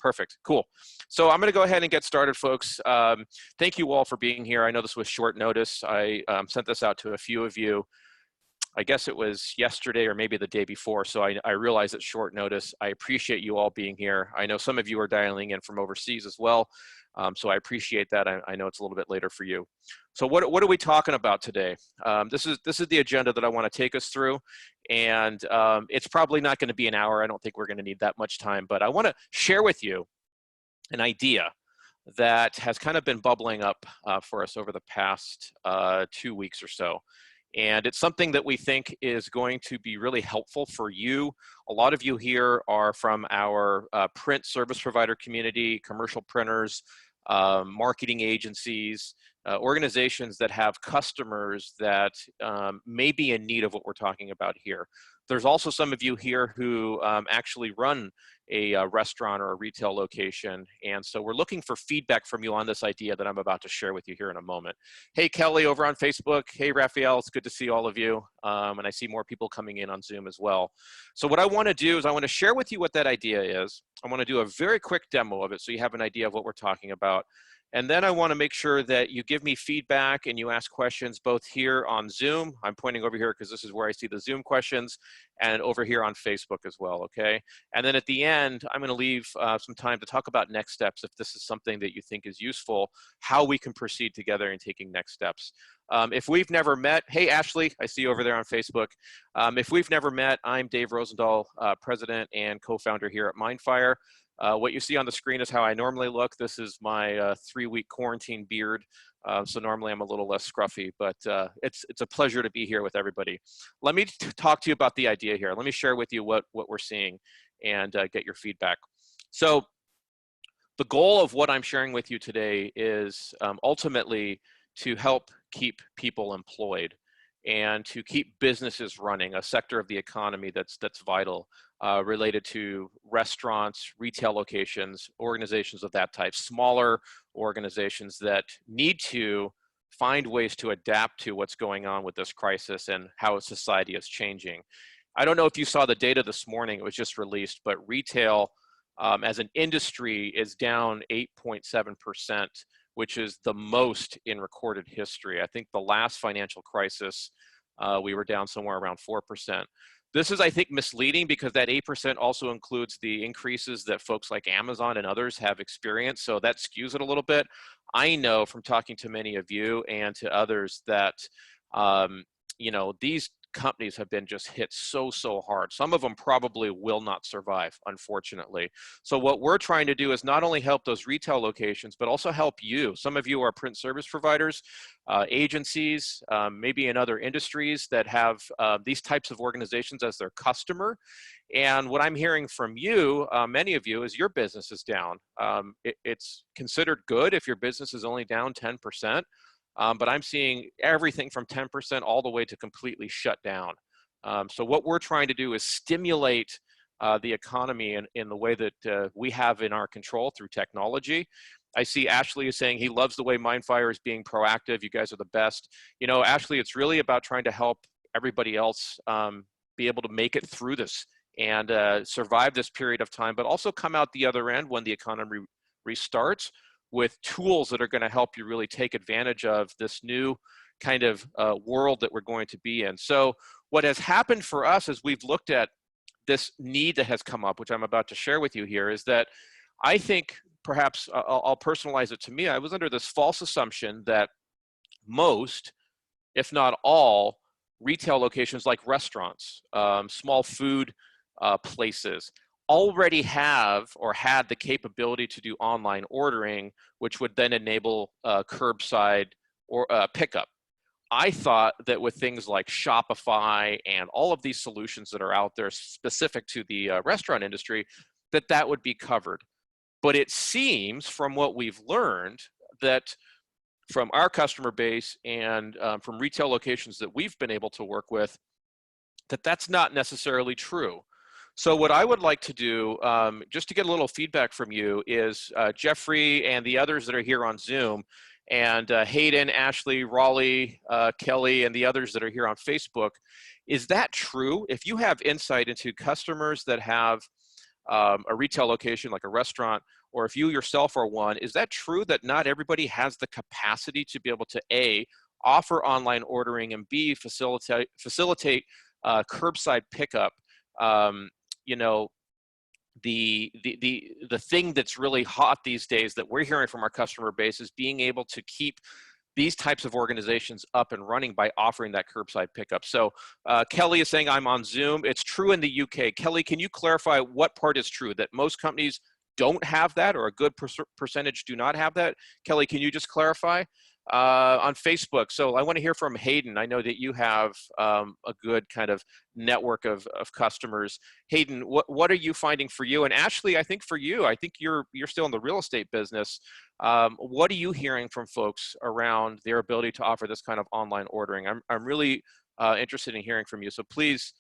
Perfect. Cool. So I'm going to go ahead and get started, folks. Thank you all for being here. I know this was short notice. I sent this out to a few of you. I guess it was yesterday or maybe the day before, so I realize it's short notice. I appreciate you all being here. I know some of you are dialing in from overseas as well, so I appreciate that. I know it's a little bit later for you. So what are we talking about today? This is the agenda that I want to take us through, and it's probably not going to be an hour. I don't think we're going to need that much time, but I want to share with you an idea that has kind of been bubbling up for us over the past 2 weeks or so. And it's something that we think is going to be really helpful for you. A lot of you here are from our print service provider community, commercial printers, marketing agencies, organizations that have customers that may be in need of what we're talking about here. There's also some of you here who actually run a restaurant or a retail location. And so we're looking for feedback from you on this idea that I'm about to share with you here in a moment. Hey, Kelly over on Facebook. Hey, Raphael, it's good to see all of you. And I see more people coming in on Zoom as well. So what I want to do is I want to share with you what that idea is. I want to do a very quick demo of it so you have an idea of what we're talking about. And then I want to make sure that you give me feedback and you ask questions both here on Zoom. I'm pointing over here because this is where I see the Zoom questions, and over here on Facebook as well, okay? And then at the end, I'm going to leave some time to talk about next steps if this is something that you think is useful, how we can proceed together in taking next steps. If we've never met, hey, Ashley, I see you over there on Facebook. If we've never met, I'm Dave Rosendahl, president and co-founder here at Mindfire. What you see on the screen is how I normally look. This is my 3-week quarantine beard. So normally I'm a little less scruffy, but it's a pleasure to be here with everybody. Let me talk to you about the idea here. Let me share with you what we're seeing and get your feedback. So the goal of what I'm sharing with you today is ultimately to help keep people employed and to keep businesses running, a sector of the economy that's vital. Related to restaurants, retail locations, organizations of that type, smaller organizations that need to find ways to adapt to what's going on with this crisis and how society is changing. I don't know if you saw the data this morning, it was just released, but retail as an industry is down 8.7%, which is the most in recorded history. I think the last financial crisis, we were down somewhere around 4%. This is, I think, misleading because that 8% also includes the increases that folks like Amazon and others have experienced, so that skews it a little bit. I know from talking to many of you and to others that, you know, these companies have been just hit so hard. Some of them probably will not survive, unfortunately. So what we're trying to do is not only help those retail locations, but also help you. Some of you are print service providers, agencies, maybe in other industries that have these types of organizations as their customer. And what I'm hearing from you, many of you, is your business is down. It's considered good if your business is only down 10%. But I'm seeing everything from 10% all the way to completely shut down. So what we're trying to do is stimulate the economy in the way that we have in our control through technology. I see Ashley is saying he loves the way Mindfire is being proactive. You guys are the best. You know, Ashley, it's really about trying to help everybody else be able to make it through this and survive this period of time, but also come out the other end when the economy restarts with tools that are going to help you really take advantage of this new kind of world that we're going to be in. So what has happened for us as we've looked at this need that has come up, which I'm about to share with you here, is that I think perhaps I'll personalize it to me. I was under this false assumption that most, if not all, retail locations like restaurants, small food places, already have or had the capability to do online ordering, which would then enable curbside or pickup. I thought that with things like Shopify and all of these solutions that are out there specific to the restaurant industry, that would be covered. But it seems from what we've learned that from our customer base and from retail locations that we've been able to work with, that's not necessarily true. So what I would like to do, just to get a little feedback from you, is Jeffrey and the others that are here on Zoom, and Hayden, Ashley, Raleigh, Kelly, and the others that are here on Facebook, is that true? If you have insight into customers that have a retail location like a restaurant, or if you yourself are one, is that true that not everybody has the capacity to be able to A, offer online ordering, and B, facilitate curbside pickup? You know, the thing that's really hot these days that we're hearing from our customer base is being able to keep these types of organizations up and running by offering that curbside pickup. So Kelly is saying I'm on Zoom. It's true in the UK. Kelly, can you clarify what part is true, that most companies don't have that, or a good percentage do not have that? Kelly, can you just clarify? On Facebook, so I want to hear from Hayden. I know that you have a good kind of network of customers. Hayden, what are you finding for you? And Ashley, I think for you, I think you're still in the real estate business. What are you hearing from folks around their ability to offer this kind of online ordering? I'm really interested in hearing from you. So please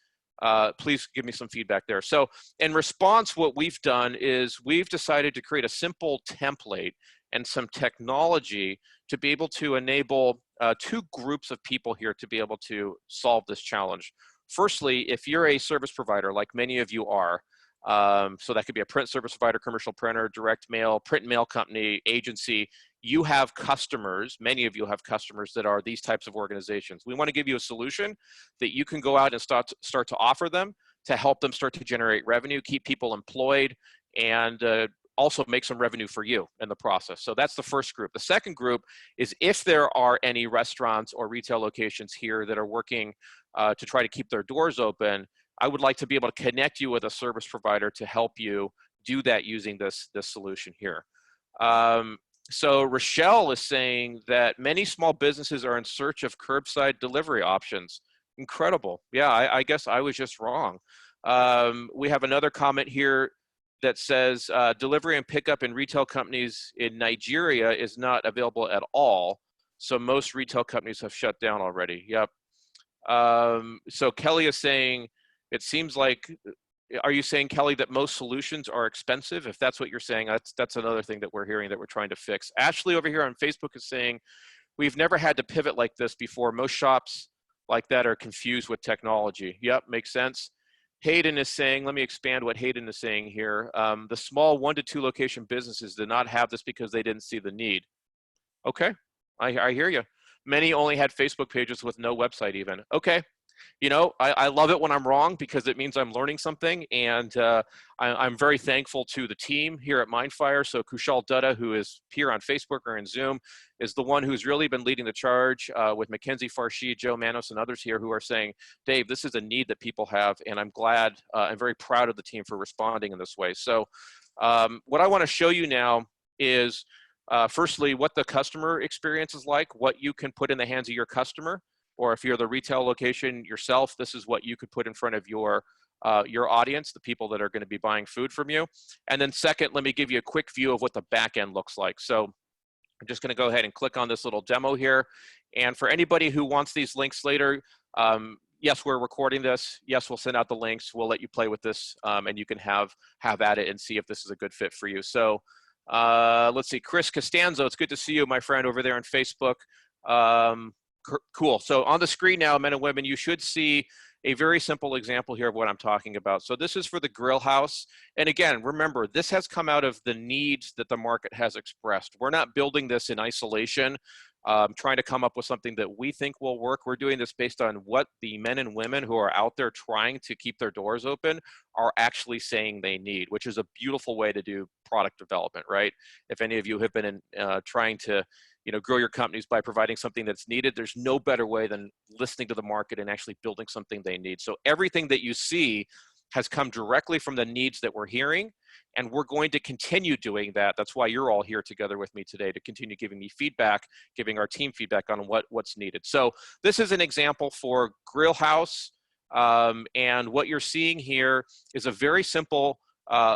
give me some feedback there. So in response, what we've done is we've decided to create a simple template and some technology to be able to enable two groups of people here to be able to solve this challenge. Firstly, if you're a service provider, like many of you are, so that could be a print service provider, commercial printer, direct mail, print and mail company, agency, you have customers, many of you have customers that are these types of organizations. We want to give you a solution that you can go out and start to offer them to help them start to generate revenue, keep people employed, and also make some revenue for you in the process. So that's the first group. The second group is if there are any restaurants or retail locations here that are working to try to keep their doors open, I would like to be able to connect you with a service provider to help you do that using this solution here. So Rochelle is saying that many small businesses are in search of curbside delivery options. Incredible. Yeah, I guess I was just wrong. We have another comment here that says delivery and pickup in retail companies in Nigeria is not available at all. So most retail companies have shut down already. Yep. So Kelly is saying, it seems like, are you saying, Kelly, that most solutions are expensive? If that's what you're saying, that's another thing that we're hearing that we're trying to fix. Ashley over here on Facebook is saying, we've never had to pivot like this before. Most shops like that are confused with technology. Yep, makes sense. Hayden is saying, let me expand what Hayden is saying here. The small 1 to 2 location businesses did not have this because they didn't see the need. Okay, I hear you. Many only had Facebook pages with no website even. Okay, you know, I love it when I'm wrong because it means I'm learning something, and I'm very thankful to the team here at Mindfire. So Kushal Dutta, who is here on Facebook or in Zoom, is the one who's really been leading the charge with Mackenzie Farshid, Joe Manos, and others here who are saying, Dave, this is a need that people have, and I'm glad, I'm very proud of the team for responding in this way. So what I want to show you now is, firstly, what the customer experience is like, what you can put in the hands of your customer, or if you're the retail location yourself, this is what you could put in front of your audience, the people that are going to be buying food from you. And then second, let me give you a quick view of what the back end looks like. So I'm just going to go ahead and click on this little demo here. And for anybody who wants these links later, yes, we're recording this. Yes, we'll send out the links. We'll let you play with this, and you can have at it and see if this is a good fit for you. So let's see, Chris Costanzo, it's good to see you, my friend, over there on Facebook. Cool. So on the screen now, men and women, you should see a very simple example here of what I'm talking about. So this is for the grill house. And again, remember, this has come out of the needs that the market has expressed. We're not building this in isolation, trying to come up with something that we think will work. We're doing this based on what the men and women who are out there trying to keep their doors open are actually saying they need, which is a beautiful way to do product development, right? If any of you have been trying to grow your companies by providing something that's needed, there's no better way than listening to the market and actually building something they need. So everything that you see has come directly from the needs that we're hearing, and we're going to continue doing that. That's why you're all here together with me today, to continue giving me feedback, giving our team feedback on what's needed. So this is an example for Grill House, and what you're seeing here is a very simple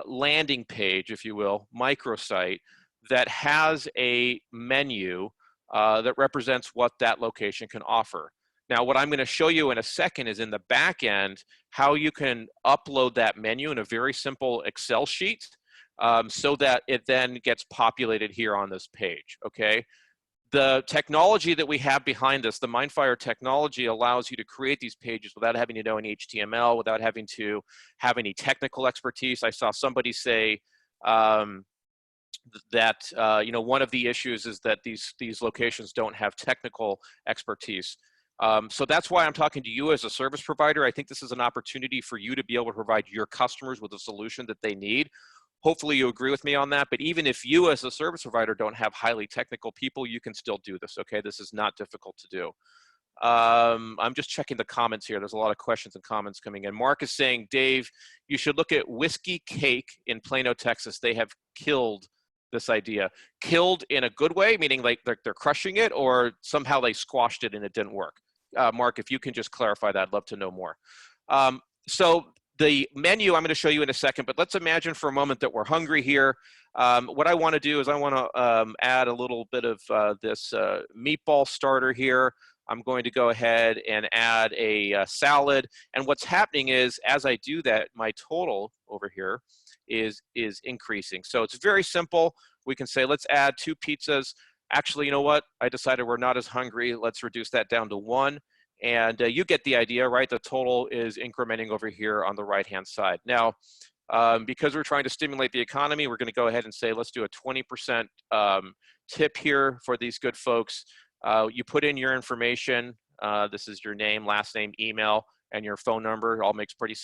landing page, if you will, microsite, that has a menu that represents what that location can offer. Now, what I'm going to show you in a second is in the back end, how you can upload that menu in a very simple Excel sheet so that it then gets populated here on this page, okay? The technology that we have behind us, the Mindfire technology, allows you to create these pages without having to know any HTML, without having to have any technical expertise. I saw somebody say that one of the issues is that these locations don't have technical expertise. So that's why I'm talking to you as a service provider. I think this is an opportunity for you to be able to provide your customers with a solution that they need. Hopefully you agree with me on that, but even if you as a service provider don't have highly technical people, you can still do this, okay? This is not difficult to do. I'm just checking the comments here. There's a lot of questions and comments coming in. Mark is saying, Dave, you should look at Whiskey Cake in Plano, Texas. They have killed this idea. Killed in a good way, meaning like they're crushing it, or somehow they squashed it and it didn't work. Mark, if you can just clarify that, I'd love to know more. So the menu I'm going to show you in a second, but let's imagine for a moment that we're hungry here. What I want to do is I want to add a little bit of this meatball starter here. I'm going to go ahead and add a salad. And what's happening is, as I do that, my total over here is increasing. So it's very simple. We can say, let's add 2 pizzas. Actually, you know what? I decided we're not as hungry. Let's reduce that down to 1. And you get the idea, right? The total is incrementing over here on the right-hand side. Now, because we're trying to stimulate the economy, we're going to go ahead and say, let's do a 20% tip here for these good folks. You put in your information. This is your name, last name, email, and your phone number. It all makes pretty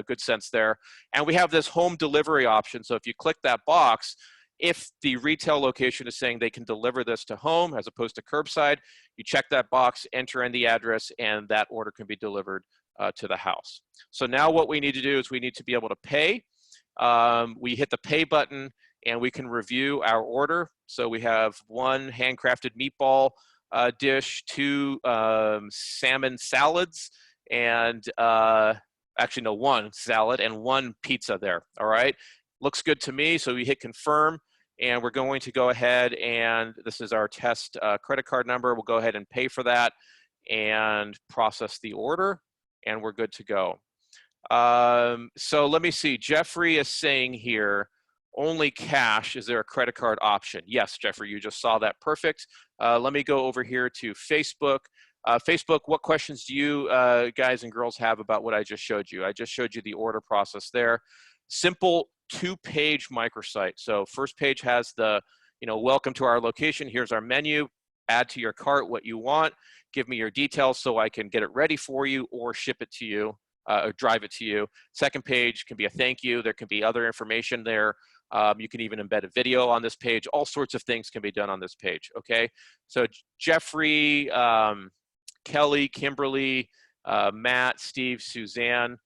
good sense there. And we have this home delivery option. So if you click that box, if the retail location is saying they can deliver this to home as opposed to curbside, you check that box, enter in the address, and that order can be delivered to the house. So now what we need to do is we need to be able to pay. We hit the pay button and we can review our order. So we have 1 handcrafted meatball dish, 2 salmon salads, and actually no, 1 salad and 1 pizza there, all right? Looks good to me, so we hit confirm, and we're going to go ahead and this is our test credit card number. We'll go ahead and pay for that and process the order, and we're good to go. So let me see, Jeffrey is saying here, only cash, is there a credit card option? Yes, Jeffrey, you just saw that, perfect. Let me go over here to Facebook. Facebook, what questions do you guys and girls have about what I just showed you? I just showed you the order process there. Simple 2-page microsite. So first page has the, welcome to our location. Here's our menu. Add to your cart what you want. Give me your details so I can get it ready for you or ship it to you or drive it to you. Second page can be a thank you. There can be other information there. You can even embed a video on this page. All sorts of things can be done on this page, okay? So Jeffrey, Kelly, Kimberly, Matt, Steve, Suzanne,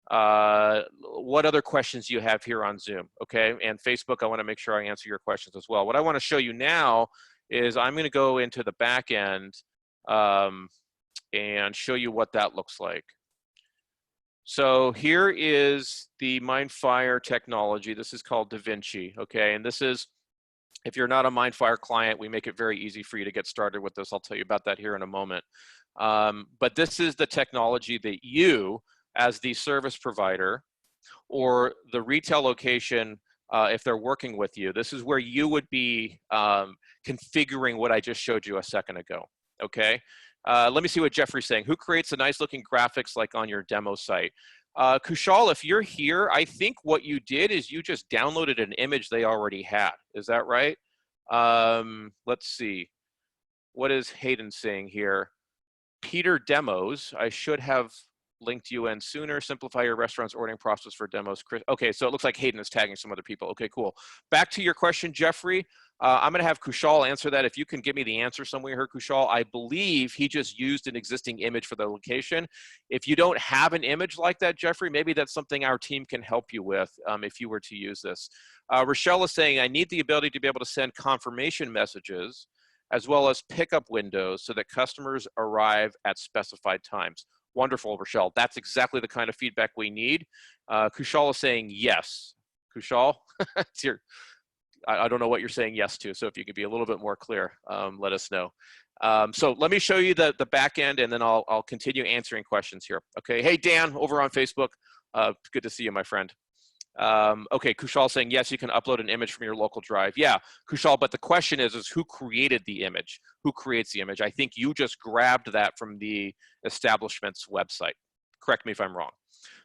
what other questions do you have here on Zoom, okay? And Facebook, I want to make sure I answer your questions as well. What I want to show you now is I'm going to go into the back end and show you what that looks like. So here is the Mindfire technology. This is called DaVinci, okay? And this is, if you're not a Mindfire client, we make it very easy for you to get started with this. I'll tell you about that here in a moment. But this is the technology that you, as the service provider or the retail location, if they're working with you, this is where you would be configuring what I just showed you a second ago, okay? Let me see what Jeffrey's saying. Who creates the nice looking graphics like on your demo site? Kushal, if you're here, I think what you did is you just downloaded an image they already had. Is that right? Let's see. What is Hayden saying here? Peter demos. I should have linked you in sooner. Simplify your restaurant's ordering process for demos. Okay, so it looks like Hayden is tagging some other people. Okay, cool. Back to your question, Jeffrey. I'm going to have Kushal answer that. If you can give me the answer somewhere here, Kushal. I believe he just used an existing image for the location. If you don't have an image like that, Jeffrey, maybe that's something our team can help you with if you were to use this. Rochelle is saying, I need the ability to be able to send confirmation messages as well as pickup windows so that customers arrive at specified times. Wonderful, Rochelle. That's exactly the kind of feedback we need. Kushal is saying yes. Kushal, it's your, I don't know what you're saying yes to, so if you could be a little bit more clear, let us know. So let me show you the back end, and then I'll continue answering questions here. Okay, hey Dan, over on Facebook. Good to see you, my friend. Okay, Kushal saying, yes, you can upload an image from your local drive. Yeah, Kushal, but the question is who created the image? Who creates the image? I think you just grabbed that from the establishment's website. Correct me if I'm wrong.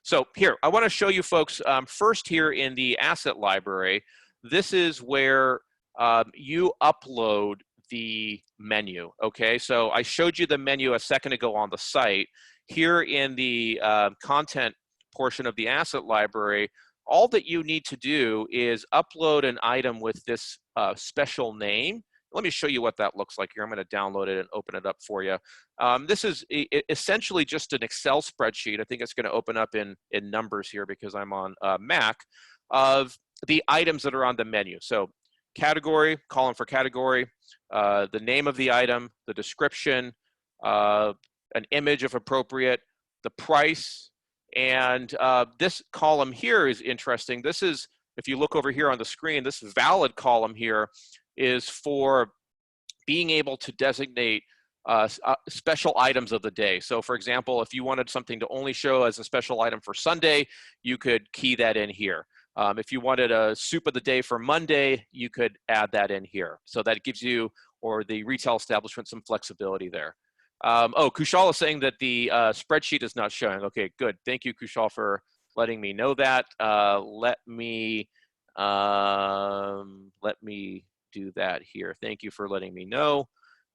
So here, I want to show you folks, first here in the asset library, this is where you upload the menu, okay? So I showed you the menu a second ago on the site. Here in the content portion of the asset library, all that you need to do is upload an item with this special name. Let me show you what that looks like here. I'm going to download it and open it up for you. This is essentially just an Excel spreadsheet. I think it's going to open up in numbers here because I'm on Mac, of the items that are on the menu. So category, column for category, the name of the item, the description, an image if appropriate, the price, and this column here is interesting. This is, if you look over here on the screen, this valid column here is for being able to designate special items of the day. So for example, if you wanted something to only show as a special item for Sunday, you could key that in here. If you wanted a soup of the day for Monday, you could add that in here. So that gives you, or the retail establishment, some flexibility there. Oh, Kushal is saying that the spreadsheet is not showing. Okay, good. Thank you, Kushal, for letting me know that. Let me do that here. Thank you for letting me know.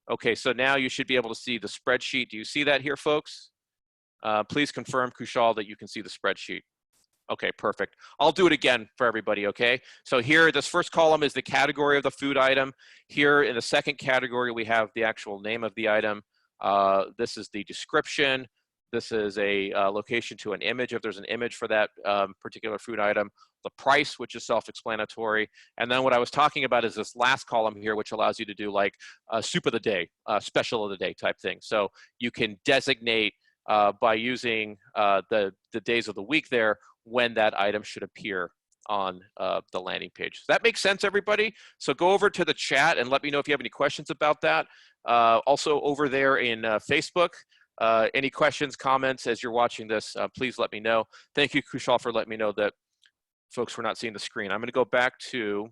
Okay, so now you should be able to see the spreadsheet. Do you see that here, folks? Please confirm, Kushal, that you can see the spreadsheet. Okay, perfect. I'll do it again for everybody, okay? So here, this first column is the category of the food item. Here in the second category, we have the actual name of the item. This is the description. This is a location to an image, if there's an image for that particular food item. The price, which is self-explanatory. And then what I was talking about is this last column here, which allows you to do like soup of the day, special of the day type thing. So you can designate by using the days of the week there when that item should appear on the landing page. Does that make sense, everybody? So go over to the chat and let me know if you have any questions about that. Also over there in Facebook, any questions, comments as you're watching this, please let me know. Thank you, Kushal, for letting me know that folks were not seeing the screen. I'm going to go back to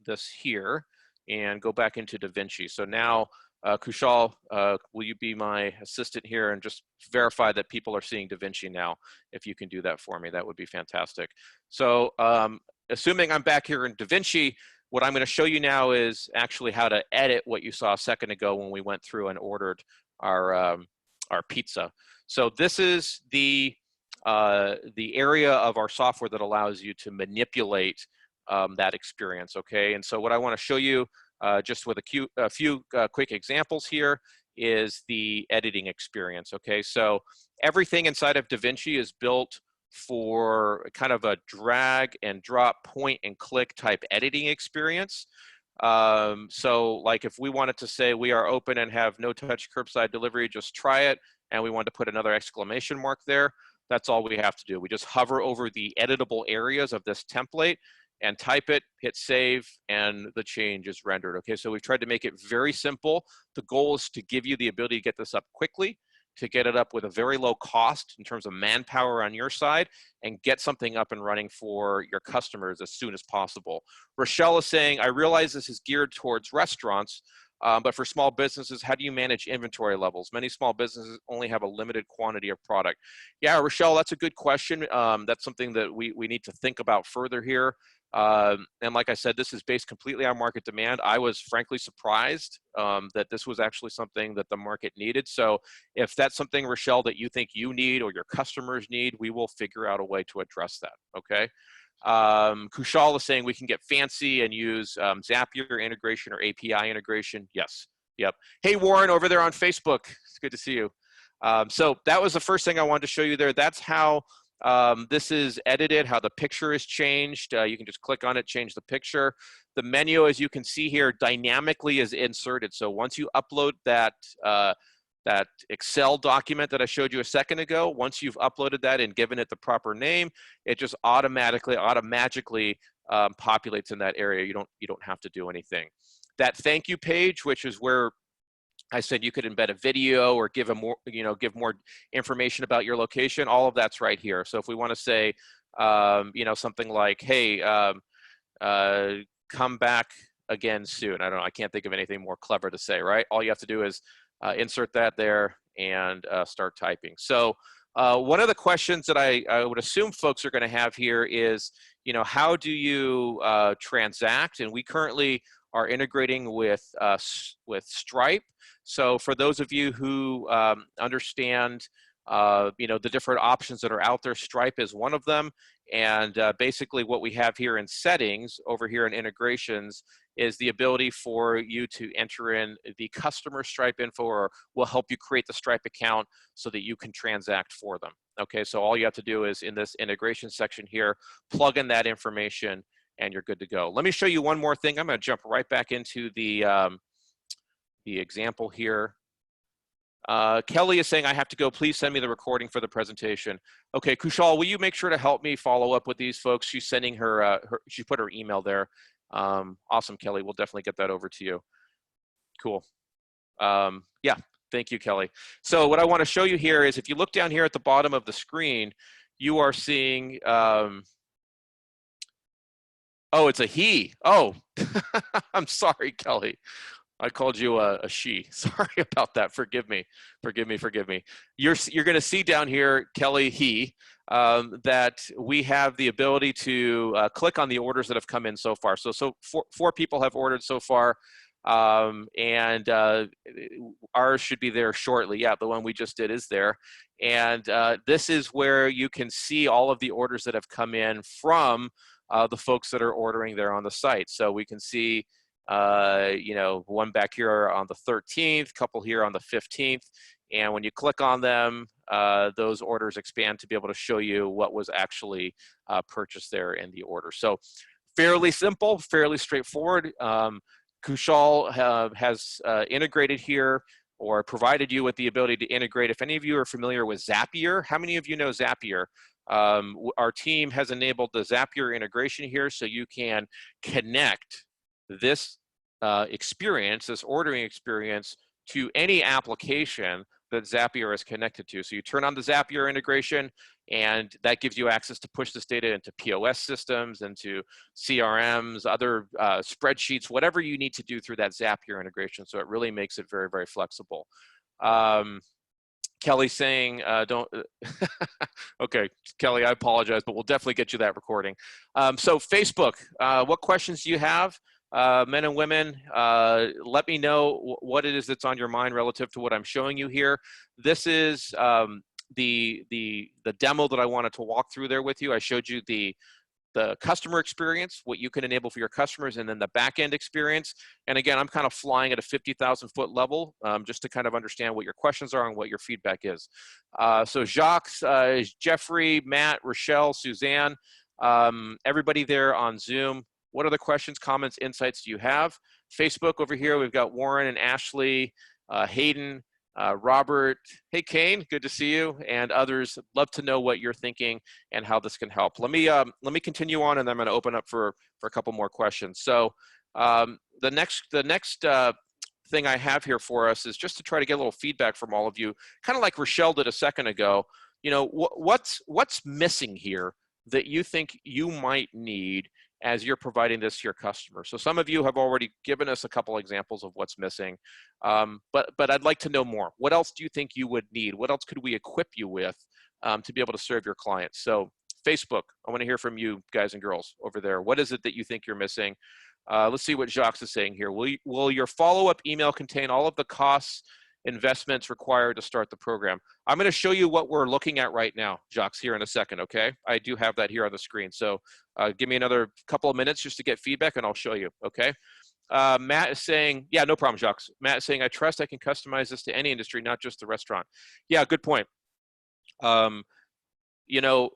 this here and go back into DaVinci. So now, Kushal, will you be my assistant here and just verify that people are seeing DaVinci now? If you can do that for me, that would be fantastic. So assuming I'm back here in DaVinci, what I'm going to show you now is actually how to edit what you saw a second ago when we went through and ordered our pizza. So this is the area of our software that allows you to manipulate that experience, okay? And so what I want to show you just with a few quick examples here is the editing experience, okay? So everything inside of DaVinci is built for kind of a drag and drop, point and click type editing experience. So like if we wanted to say we are open and have no touch curbside delivery, just try it, and we want to put another exclamation mark there, that's all we have to do. We just hover over the editable areas of this template and type it, hit save, and the change is rendered. Okay, so we've tried to make it very simple. The goal is to give you the ability to get this up quickly, to get it up with a very low cost in terms of manpower on your side, and get something up and running for your customers as soon as possible. Rochelle is saying, I realize this is geared towards restaurants, but for small businesses, how do you manage inventory levels? Many small businesses only have a limited quantity of product. Yeah, Rochelle, that's a good question. That's something that we need to think about further here. And like I said, this is based completely on market demand. I was frankly surprised that this was actually something that the market needed. So if that's something, Rochelle, that you think you need or your customers need, we will figure out a way to address that, okay? Kushal is saying we can get fancy and use Zapier integration or API integration. Yes, yep. Hey, Warren, over there on Facebook. It's good to see you. So that was the first thing I wanted to show you there. That's how this is edited, how the picture is changed. You can just click on it, change the picture. The menu, as you can see here, dynamically is inserted. So once you upload that, that Excel document that I showed you a second ago, once you've uploaded that and given it the proper name, it just automatically populates in that area. You don't have to do anything. That thank you page, which is where I said you could embed a video or give give more information about your location. All of that's right here. So if we want to say You know, something like, hey, come back again soon. I don't know, I can't think of anything more clever to say, right? All you have to do is insert that there and start typing. So one of the questions that I would assume folks are going to have here is, you know, how do you transact? And we currently are integrating with Stripe. So for those of you who understand, you know, the different options that are out there, Stripe is one of them. And basically what we have here in settings over here in integrations is the ability for you to enter in the customer Stripe info, or we'll help you create the Stripe account so that you can transact for them. Okay, so all you have to do is in this integration section here, plug in that information and you're good to go. Let me show you one more thing. I'm going to jump right back into the example here. Kelly is saying, I have to go, please send me the recording for the presentation. Okay, Kushal, will you make sure to help me follow up with these folks? She's sending her, she put her email there. Awesome, Kelly, we'll definitely get that over to you. Cool. Yeah, thank you, Kelly. So what I want to show you here is if you look down here at the bottom of the screen, you are seeing, oh, it's a he. Oh, I'm sorry, Kelly. I called you a she. Sorry about that. Forgive me. Forgive me. Forgive me. You're going to see down here, Kelly, he, that we have the ability to click on the orders that have come in so far. So four people have ordered so far, and ours should be there shortly. Yeah, the one we just did is there. And this is where you can see all of the orders that have come in from the folks that are ordering there on the site. So we can see you know, one back here on the 13th, couple here on the 15th. And when you click on them, those orders expand to be able to show you what was actually purchased there in the order. So fairly simple, fairly straightforward. Kushal has integrated here or provided you with the ability to integrate. If any of you are familiar with Zapier, how many of you know Zapier? Our team has enabled the Zapier integration here so you can connect this experience, this ordering experience, to any application that Zapier is connected to. So you turn on the Zapier integration, and that gives you access to push this data into POS systems, into CRMs, other spreadsheets, whatever you need to do through that Zapier integration. So it really makes it very, very flexible. Kelly saying, don't, okay, Kelly, I apologize, but we'll definitely get you that recording. So Facebook, what questions do you have? Men and women, let me know what it is that's on your mind relative to what I'm showing you here. This is the demo that I wanted to walk through there with you. I showed you the customer experience, what you can enable for your customers, and then the back-end experience. And again, I'm kind of flying at a 50,000-foot level just to kind of understand what your questions are and what your feedback is. So Jacques, Jeffrey, Matt, Rochelle, Suzanne, everybody there on Zoom, what other questions, comments, insights do you have? Facebook over here, we've got Warren and Ashley, Hayden, Robert, hey Kane, good to see you, and others. Love to know what you're thinking and how this can help. Let me continue on, and then I'm going to open up for a couple more questions. So the next thing I have here for us is just to try to get a little feedback from all of you, kind of like Rochelle did a second ago. You know, what's missing here that you think you might need as you're providing this to your customer. So some of you have already given us a couple examples of what's missing, but I'd like to know more. What else do you think you would need? What else could we equip you with to be able to serve your clients? So Facebook, I want to hear from you guys and girls over there. What is it that you think you're missing? Let's see what Jacques is saying here. Will your follow-up email contain all of the costs, investments required to start the program? I'm going to show you what we're looking at right now, Jacques, here in a second, okay? I do have that here on the screen. So give me another couple of minutes just to get feedback and I'll show you, okay? Matt is saying, yeah, no problem, Jacques. Matt is saying, I trust I can customize this to any industry, not just the restaurant. Yeah, good point. You know,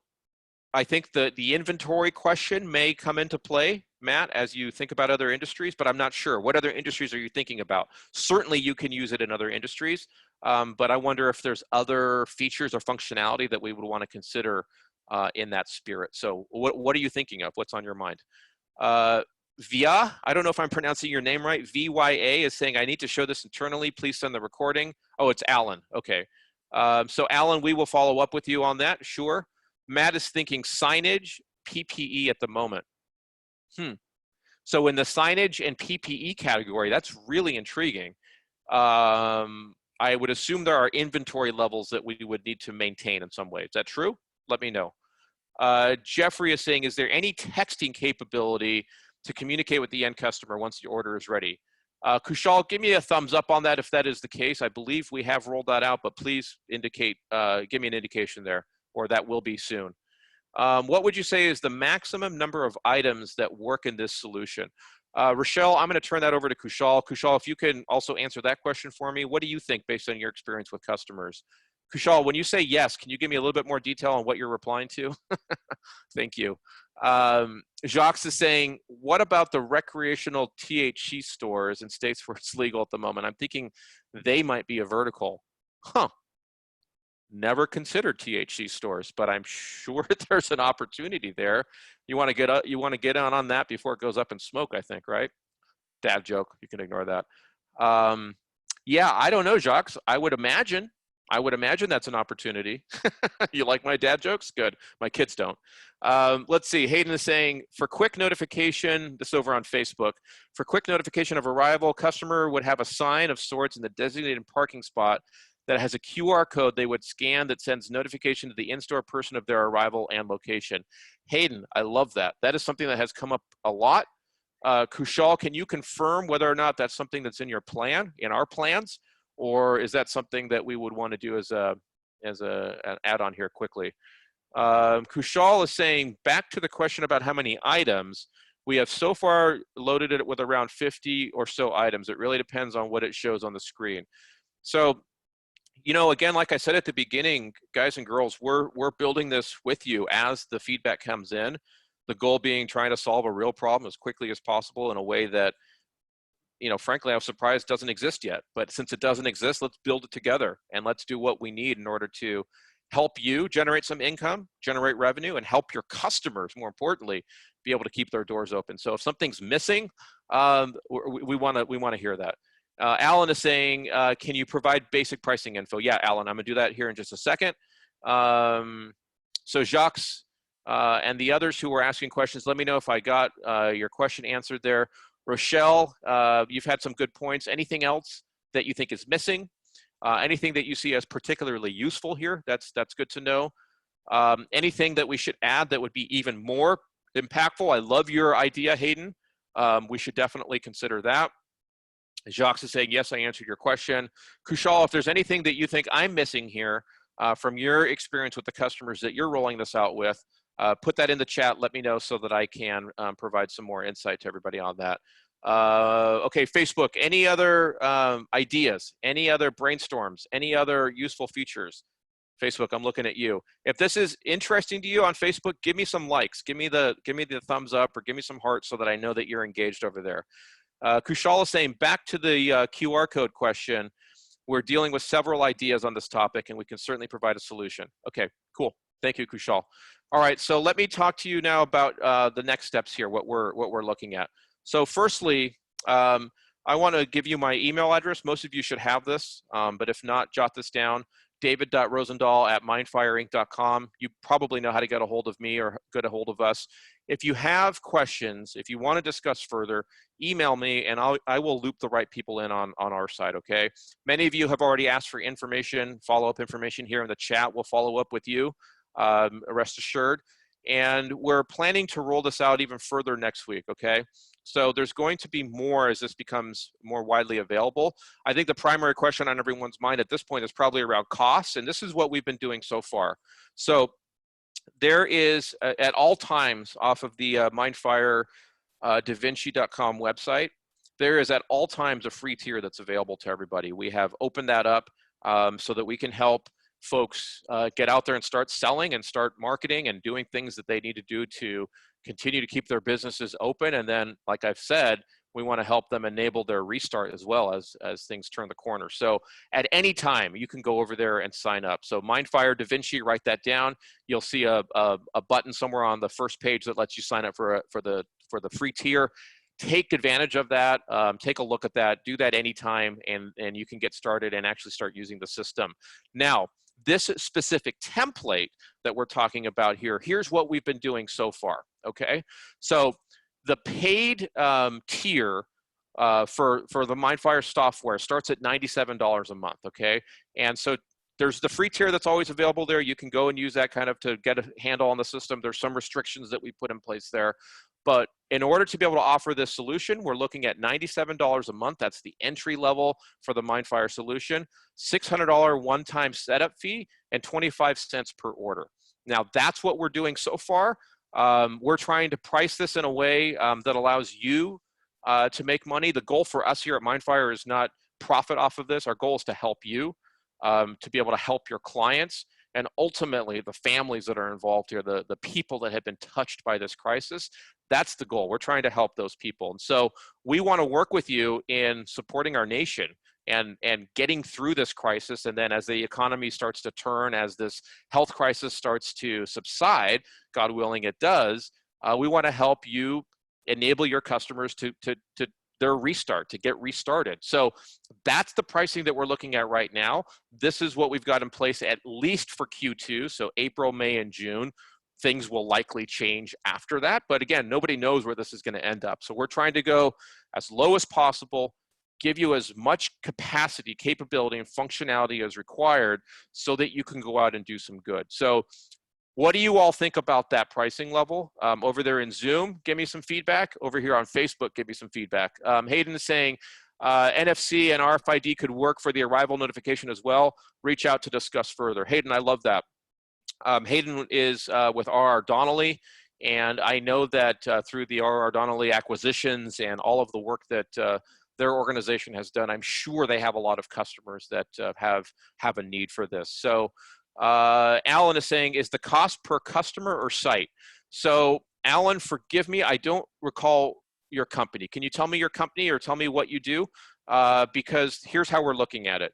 I think the inventory question may come into play, Matt, as you think about other industries, but I'm not sure. What other industries are you thinking about? Certainly you can use it in other industries, but I wonder if there's other features or functionality that we would want to consider in that spirit. So what are you thinking of? What's on your mind? Via, I don't know if I'm pronouncing your name right. VYA is saying, I need to show this internally. Please send the recording. Oh, it's Alan. Okay. So Alan, we will follow up with you on that. Sure. Matt is thinking signage, PPE at the moment. So in the signage and PPE category, that's really intriguing. I would assume there are inventory levels that we would need to maintain in some way. Is that true? Let me know. Jeffrey is saying, is there any texting capability to communicate with the end customer once the order is ready? Kushal, give me a thumbs up on that if that is the case. I believe we have rolled that out, but please indicate, give me an indication there, or that will be soon. What would you say is the maximum number of items that work in this solution? Rochelle, I'm going to turn that over to Kushal. Kushal, if you can also answer that question for me, what do you think based on your experience with customers? Kushal, when you say yes, can you give me a little bit more detail on what you're replying to? Thank you. Jacques is saying, what about the recreational THC stores in states where it's legal at the moment? I'm thinking they might be a vertical. Huh. Never considered THC stores, but I'm sure there's an opportunity there. You want to get on that before it goes up in smoke, I think, right? Dad joke. You can ignore that. Yeah, I don't know, Jacques. I would imagine that's an opportunity. You like my dad jokes? Good. My kids don't. Let's see. Hayden is saying, for quick notification, this is over on Facebook, for quick notification of arrival, customer would have a sign of sorts in the designated parking spot that has a QR code they would scan that sends notification to the in-store person of their arrival and location. Hayden, I love that. That is something that has come up a lot. Kushal, can you confirm whether or not that's something that's in your plan, in our plans, or is that something that we would want to do as an add-on here quickly? Kushal is saying, back to the question about how many items, we have so far loaded it with around 50 or so items. It really depends on what it shows on the screen. So, you know, again, like I said at the beginning, guys and girls, we're building this with you as the feedback comes in. The goal being trying to solve a real problem as quickly as possible in a way that, you know, frankly, I was surprised doesn't exist yet. But since it doesn't exist, let's build it together and let's do what we need in order to help you generate some income, generate revenue, and help your customers, more importantly, be able to keep their doors open. So if something's missing, we want to hear that. Alan is saying, can you provide basic pricing info? Yeah, Alan, I'm gonna do that here in just a second. So Jacques and the others who were asking questions, let me know if I got your question answered there. Rochelle, you've had some good points. Anything else that you think is missing? Anything that you see as particularly useful here? That's good to know. Anything that we should add that would be even more impactful? I love your idea, Hayden. We should definitely consider that. Jacques is saying, yes, I answered your question. Kushal, if there's anything that you think I'm missing here from your experience with the customers that you're rolling this out with, put that in the chat. Let me know so that I can provide some more insight to everybody on that. Okay, Facebook, any other ideas, any other brainstorms, any other useful features? Facebook, I'm looking at you. If this is interesting to you on Facebook, give me some likes, give me the thumbs up, or give me some hearts so that I know that you're engaged over there. Kushal is saying, back to the QR code question, we're dealing with several ideas on this topic and we can certainly provide a solution. Okay, cool. Thank you, Kushal. All right, so let me talk to you now about the next steps here, what we're looking at. So firstly, I want to give you my email address. Most of you should have this, but if not, jot this down, david.rosendahl@mindfireinc.com. You probably know how to get a hold of me or get a hold of us. If you have questions, if you want to discuss further, email me and I will loop the right people in on our side, okay? Many of you have already asked for information, follow-up information here in the chat. We'll follow up with you, rest assured. And we're planning to roll this out even further next week, okay? So there's going to be more as this becomes more widely available. I think the primary question on everyone's mind at this point is probably around costs, and this is what we've been doing so far. So there is, at all times off of the mindfire.davinci.com website, there is at all times a free tier that's available to everybody. We have opened that up so that we can help folks get out there and start selling and start marketing and doing things that they need to do to continue to keep their businesses open. And then, like I've said, we want to help them enable their restart as well as things turn the corner. So at any time, you can go over there and sign up. So Mindfire Da Vinci, write that down. You'll see a button somewhere on the first page that lets you sign up for the free tier. Take advantage of that, take a look at that, do that anytime, and you can get started and actually start using the system. Now, this specific template that we're talking about here, here's what we've been doing so far, okay? So the paid tier for the Mindfire software starts at $97 a month, okay? And so there's the free tier that's always available there. You can go and use that kind of to get a handle on the system. There's some restrictions that we put in place there. But in order to be able to offer this solution, we're looking at $97 a month. That's the entry level for the Mindfire solution, $600 one-time setup fee, and 25 cents per order. Now, that's what we're doing so far. We're trying to price this in a way that allows you to make money. The goal for us here at Mindfire is not profit off of this. Our goal is to help you, to be able to help your clients, and ultimately the families that are involved here, the people that have been touched by this crisis. That's the goal. We're trying to help those people. And so we want to work with you in supporting our nation and getting through this crisis. And then as the economy starts to turn, as this health crisis starts to subside, God willing it does, we want to help you enable your customers to their restart, to get restarted. So that's the pricing that we're looking at right now. This is what we've got in place at least for Q2, so April, May, and June. Things will likely change after that, but again, nobody knows where this is going to end up. So we're trying to go as low as possible, give you as much capacity, capability, and functionality as required so that you can go out and do some good. So what do you all think about that pricing level? Over there in Zoom, give me some feedback. Over here on Facebook, give me some feedback. Hayden is saying NFC and RFID could work for the arrival notification as well. Reach out to discuss further. Hayden, I love that. Hayden is with R.R. Donnelley, and I know that through the R.R. Donnelley acquisitions and all of the work that their organization has done, I'm sure they have a lot of customers that have a need for this. So Alan is saying, is the cost per customer or site? So Alan, forgive me, I don't recall your company. Can you tell me your company or tell me what you do? Because here's how we're looking at it.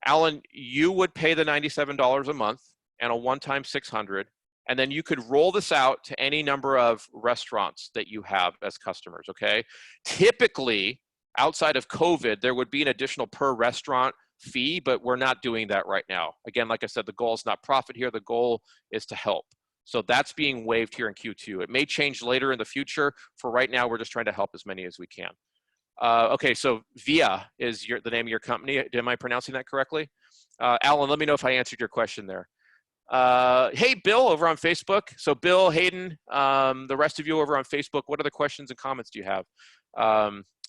Alan, you would pay the $97 a month and a one-time $600, and then you could roll this out to any number of restaurants that you have as customers, okay? Typically, outside of COVID, there would be an additional per restaurant fee, but we're not doing that right now. Again, like I said, the goal is not profit here. The goal is to help. So that's being waived here in Q2. It may change later in the future. For right now, we're just trying to help as many as we can. Okay, so VIA is the name of your company. Am I pronouncing that correctly? Alan, let me know if I answered your question there. Hey, Bill over on Facebook. So Bill, Hayden, the rest of you over on Facebook, what other questions and comments do you have?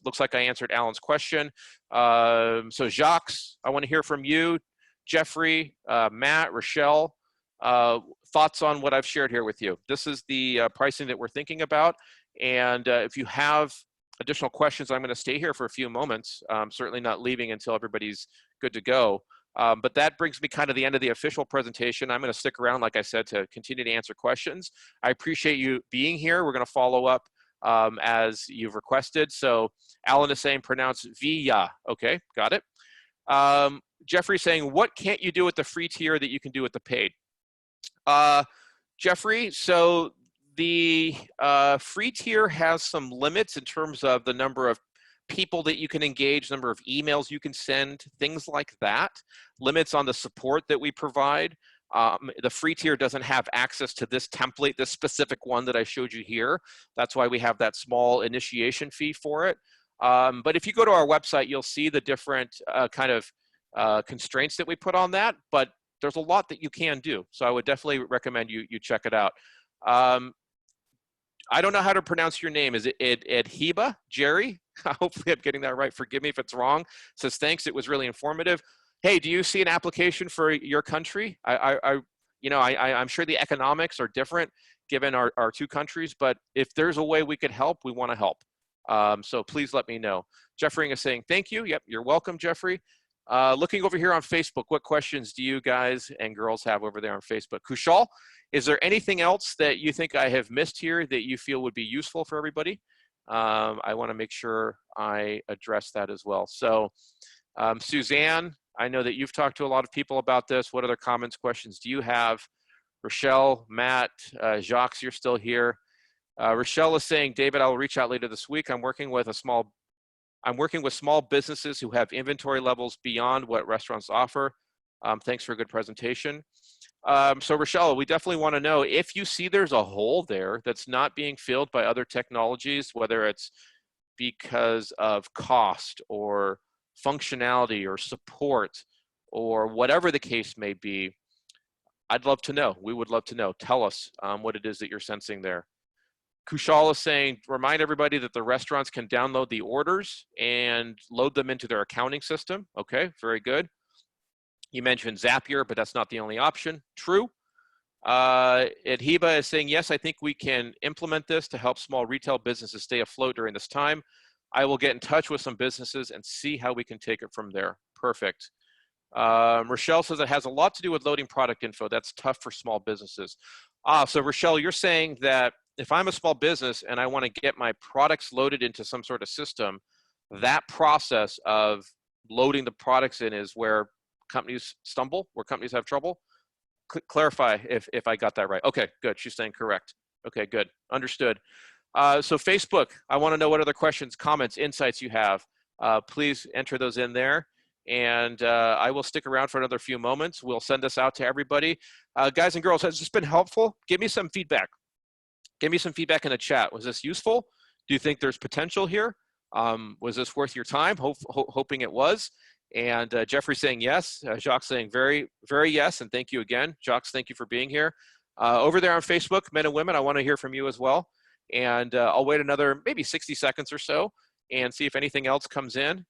Looks like I answered Alan's question. So Jacques, I want to hear from you. Jeffrey, Matt, Rochelle, thoughts on what I've shared here with you. This is the pricing that we're thinking about. And if you have additional questions, I'm going to stay here for a few moments. Certainly not leaving until everybody's good to go. But that brings me kind of the end of the official presentation. I'm going to stick around, like I said, to continue to answer questions. I appreciate you being here. We're going to follow up as you've requested. So Alan is saying pronounce VIA. Okay, got it. Jeffrey saying, what can't you do with the free tier that you can do with the paid? Jeffrey, so the free tier has some limits in terms of the number of people that you can engage, number of emails you can send, things like that, limits on the support that we provide. The free tier doesn't have access to this template, this specific one that I showed you here. That's why we have that small initiation fee for it. But if you go to our website, you'll see the different kind of constraints that we put on that, but there's a lot that you can do. So I would definitely recommend you check it out. I don't know how to pronounce your name. Is it Edhiba, Jerry? Hopefully I'm getting that right. Forgive me if it's wrong. Says, thanks, it was really informative. Hey, do you see an application for your country? I'm sure the economics are different given our two countries, but if there's a way we could help, we want to help. So please let me know. Jeffrey is saying, thank you. Yep, you're welcome, Jeffrey. Looking over here on Facebook, what questions do you guys and girls have over there on Facebook? Kushal, is there anything else that you think I have missed here that you feel would be useful for everybody? I want to make sure I address that as well. So Suzanne, I know that you've talked to a lot of people about this. What other comments, questions do you have? Rochelle, Matt, Jacques, you're still here. Rochelle is saying, David, I will reach out later this week. I'm working with small businesses who have inventory levels beyond what restaurants offer. Thanks for a good presentation. So Rochelle, we definitely want to know if you see there's a hole there that's not being filled by other technologies, whether it's because of cost or functionality or support or whatever the case may be. I'd love to know. We would love to know. Tell us what it is that you're sensing there. Kushal is saying, remind everybody that the restaurants can download the orders and load them into their accounting system. Okay, very good. You mentioned Zapier, but that's not the only option. True. Hiba is saying, yes, I think we can implement this to help small retail businesses stay afloat during this time. I will get in touch with some businesses and see how we can take it from there. Perfect. Rochelle says it has a lot to do with loading product info. That's tough for small businesses. So Rochelle, you're saying that if I'm a small business and I want to get my products loaded into some sort of system, that process of loading the products in is where companies stumble, where companies have trouble? Clarify if I got that right. Okay, good. She's saying correct. Okay, good. Understood. So Facebook, I want to know what other questions, comments, insights you have. Please enter those in there. And I will stick around for another few moments. We'll send this out to everybody. Guys and girls, has this been helpful? Give me some feedback. Give me some feedback in the chat. Was this useful? Do you think there's potential here? Was this worth your time? Hoping it was. And Jeffrey saying yes. Jacques saying very, very yes. And thank you again. Jacques, thank you for being here. Over there on Facebook, men and women, I want to hear from you as well. And I'll wait another maybe 60 seconds or so and see if anything else comes in.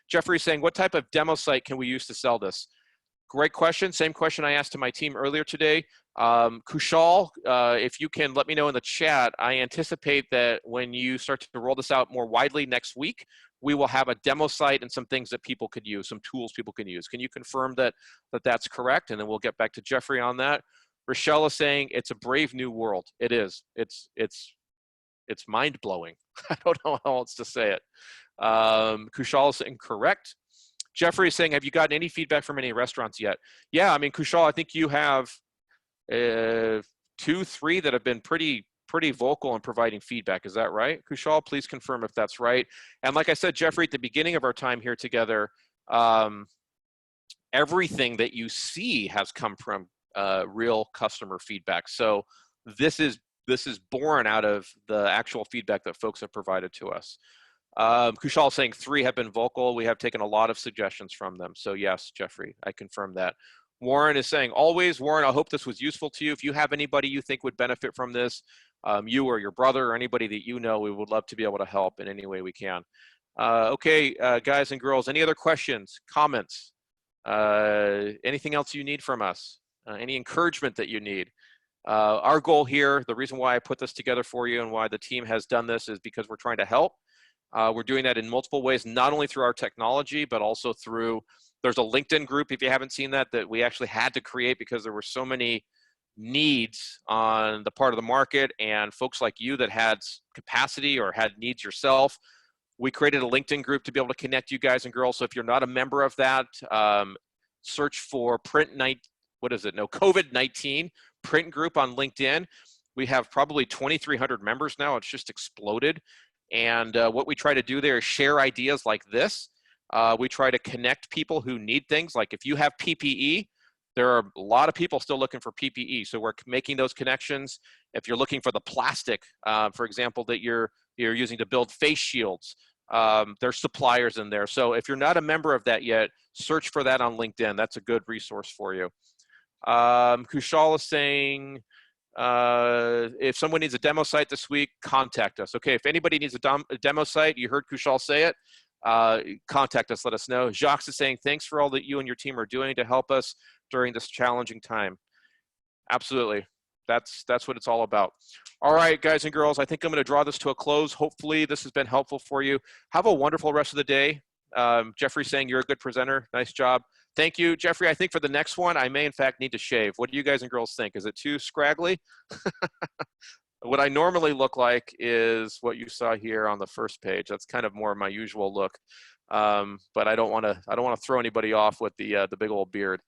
Jeffrey saying, what type of demo site can we use to sell this? Great question. Same question I asked to my team earlier today. Kushal, if you can let me know in the chat, I anticipate that when you start to roll this out more widely next week, we will have a demo site and some things that people could use, some tools people can use. Can you confirm that that's correct? And then we'll get back to Jeffrey on that. Rochelle is saying it's a brave new world. It is. It's mind-blowing. I don't know how else to say it. Kushal is saying correct. Jeffrey is saying, have you gotten any feedback from any restaurants yet? Yeah, I mean, Kushal, I think you have 2, 3 that have been pretty vocal in providing feedback. Is that right? Kushal, please confirm if that's right. And like I said, Jeffrey, at the beginning of our time here together, everything that you see has come from real customer feedback. So this is born out of the actual feedback that folks have provided to us. Kushal saying 3 have been vocal. We have taken a lot of suggestions from them. So yes, Jeffrey, I confirm that. Warren is saying, always, Warren, I hope this was useful to you. If you have anybody you think would benefit from this, you or your brother or anybody that you know, we would love to be able to help in any way we can. Okay, guys and girls, any other questions, comments, anything else you need from us, any encouragement that you need? Our goal here, the reason why I put this together for you and why the team has done this is because we're trying to help. We're doing that in multiple ways, not only through our technology, but also through, there's a LinkedIn group, if you haven't seen that we actually had to create because there were so many needs on the part of the market and folks like you that had capacity or had needs yourself. We created a LinkedIn group to be able to connect you guys and girls. So if you're not a member of that, search for COVID-19 print group on LinkedIn. We have probably 2,300 members now. It's just exploded. And what we try to do there is share ideas like this. We try to connect people who need things. Like if you have PPE, there are a lot of people still looking for PPE. So we're making those connections. If you're looking for the plastic, for example, that you're using to build face shields, there's suppliers in there. So if you're not a member of that yet, search for that on LinkedIn. That's a good resource for you. Kushal is saying, if someone needs a demo site this week, contact us. Okay, if anybody needs a demo site, you heard Kushal say it, contact us, let us know. Jacques is saying, thanks for all that you and your team are doing to help us during this challenging time. Absolutely, that's what it's all about. All right, guys and girls, I think I'm gonna draw this to a close. Hopefully this has been helpful for you. Have a wonderful rest of the day. Jeffrey's saying you're a good presenter, nice job. Thank you, Jeffrey. I think for the next one, I may in fact need to shave. What do you guys and girls think? Is it too scraggly? What I normally look like is what you saw here on the first page. That's kind of more my usual look. But I don't want to throw anybody off with the big old beard.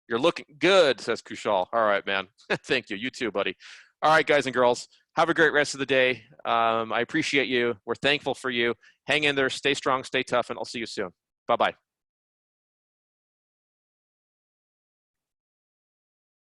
You're looking good, says Kushal. All right, man. Thank you. You too, buddy. All right, guys and girls. Have a great rest of the day. I appreciate you. We're thankful for you. Hang in there. Stay strong. Stay tough. And I'll see you soon. Bye-bye.